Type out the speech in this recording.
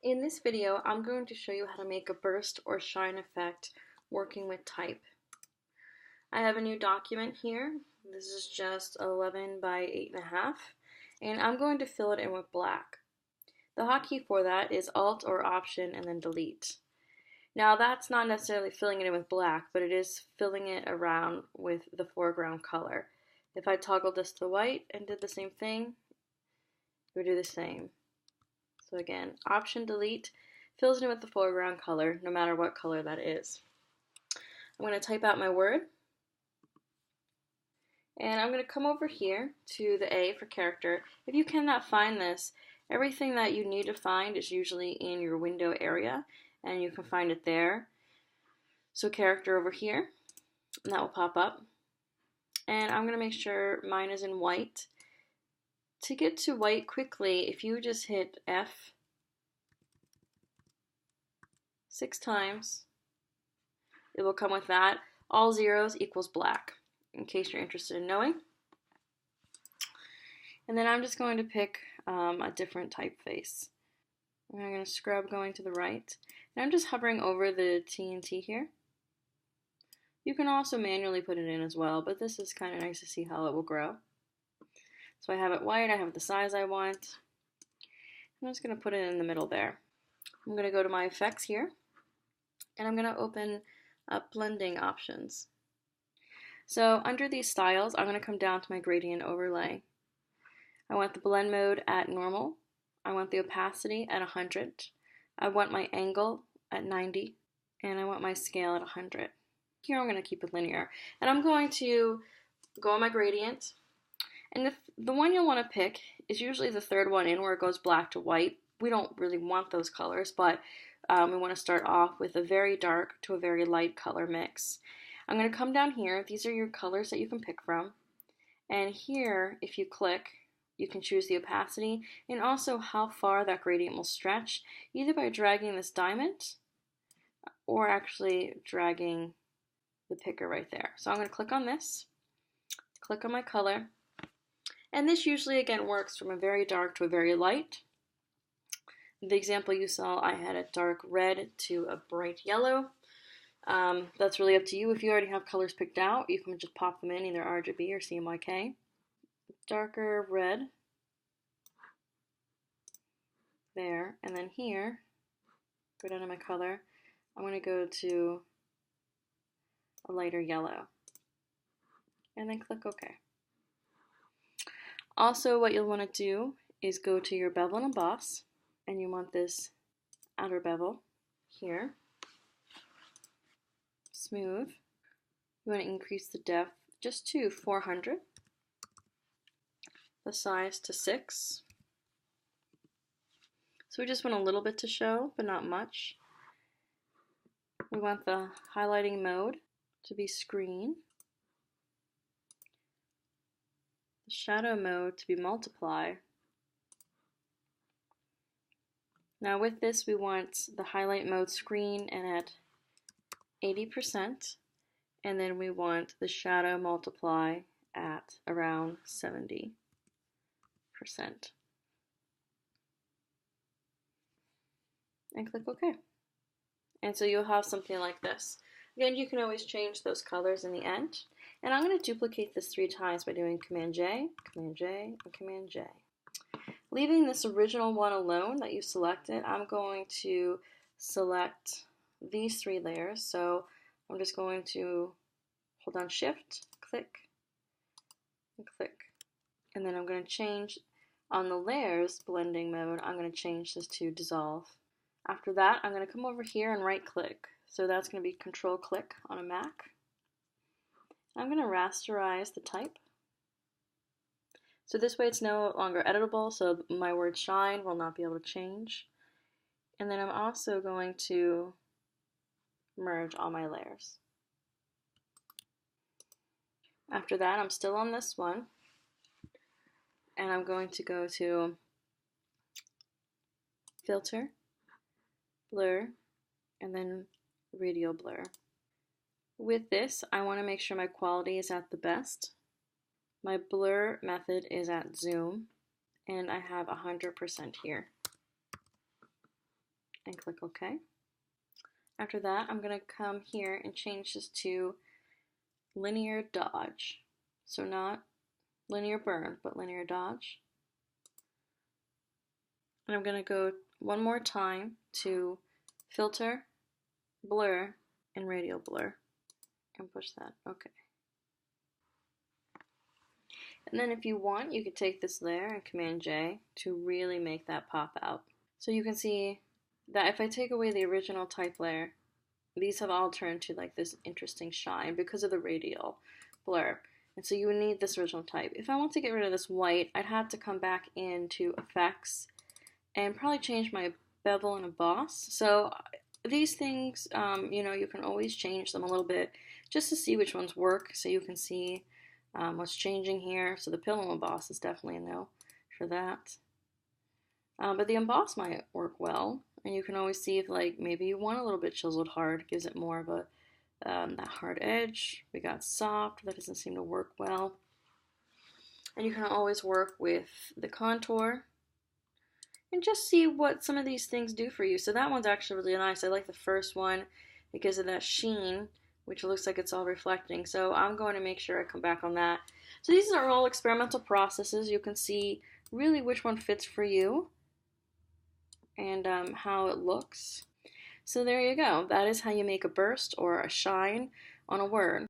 In this video, I'm going to show you how to make a burst or shine effect working with type. I have a new document here. This is just 11 by 8.5, and I'm going to fill it in with black. The hotkey for that is Alt or Option and then Delete. Now that's not necessarily filling it in with black, but it is filling it around with the foreground color. If I toggled this to white and did the same thing, it would do the same. So again, Option Delete fills it in with the foreground color, no matter what color that is. I'm going to type out my word, and I'm going to come over here to the A for character. If you cannot find this, everything that you need to find is usually in your window area, and you can find it there. So character over here, and that will pop up. And I'm going to make sure mine is in white. To get to white quickly, if you just hit F 6 times, it will come with that. All zeros equals black, in case you're interested in knowing. And then I'm just going to pick a different typeface. I'm going to scrub going to the right. And I'm just hovering over the TNT here. You can also manually put it in as well, but this is kind of nice to see how it will grow. So I have it white, I have the size I want. I'm just going to put it in the middle there. I'm going to go to my effects here, and I'm going to open up blending options. So under these styles, I'm going to come down to my gradient overlay. I want the blend mode at normal. I want the opacity at 100. I want my angle at 90, and I want my scale at 100. Here I'm going to keep it linear, and I'm going to go on my gradient. And the one you'll want to pick is usually the third one in, where it goes black to white. We don't really want those colors, but we want to start off with a very dark to a very light color mix. I'm going to come down here. These are your colors that you can pick from. And here, if you click, you can choose the opacity and also how far that gradient will stretch, either by dragging this diamond or actually dragging the picker right there. So I'm going to click on this, click on my color. And this usually, again, works from a very dark to a very light. The example you saw, I had a dark red to a bright yellow. That's really up to you. If you already have colors picked out, you can just pop them in, either RGB or CMYK. Darker red. There. And then here, go down to my color. I'm going to go to a lighter yellow. And then click OK. Also, what you'll want to do is go to your bevel and emboss, and you want this outer bevel here. Smooth. You want to increase the depth just to 400. The size to 6. So we just want a little bit to show, but not much. We want the highlighting mode to be screen. The shadow mode to be multiply. Now with this, we want the highlight mode screen and at 80%, and then we want the shadow multiply at around 70%. And click OK. And so you'll have something like this. Again, you can always change those colors in the end. And I'm going to duplicate this 3 times by doing Command J, Command J, and Command J. Leaving this original one alone that you selected, I'm going to select these 3 layers. So I'm just going to hold down Shift, click, and click. And then I'm going to change on the layers blending mode, I'm going to change this to dissolve. After that, I'm going to come over here and right click. So that's going to be Control click on a Mac. I'm going to rasterize the type. So this way it's no longer editable, so my word shine will not be able to change. And then I'm also going to merge all my layers. After that, I'm still on this one, and I'm going to go to Filter, Blur, and then Radial Blur. With this, I want to make sure my quality is at the best. My blur method is at zoom, and I have 100% here. and click OK. After that, I'm going to come here and change this to linear dodge. So not linear burn, but linear dodge. And I'm going to go one more time to filter, blur, and radial blur, and push that. Okay. And then if you want, you could take this layer and Command J to really make that pop out. So you can see that if I take away the original type layer, these have all turned to like this interesting shine because of the radial blur. And so you would need this original type. If I want to get rid of this white, I'd have to come back into Effects and probably change my bevel and emboss. So these things, you know, you can always change them a little bit just to see which ones work, so you can see what's changing here. So the pillow emboss is definitely a no for that. But the emboss might work well, and you can always see if like maybe you want a little bit chiseled hard, gives it more of a that hard edge. We got soft, that doesn't seem to work well. And you can always work with the contour and just see what some of these things do for you. So that one's actually really nice. I like the first one because of that sheen, which looks like it's all reflecting. So I'm going to make sure I come back on that. So these are all experimental processes. You can see really which one fits for you and how it looks. So there you go. That is how you make a burst or a shine on a word.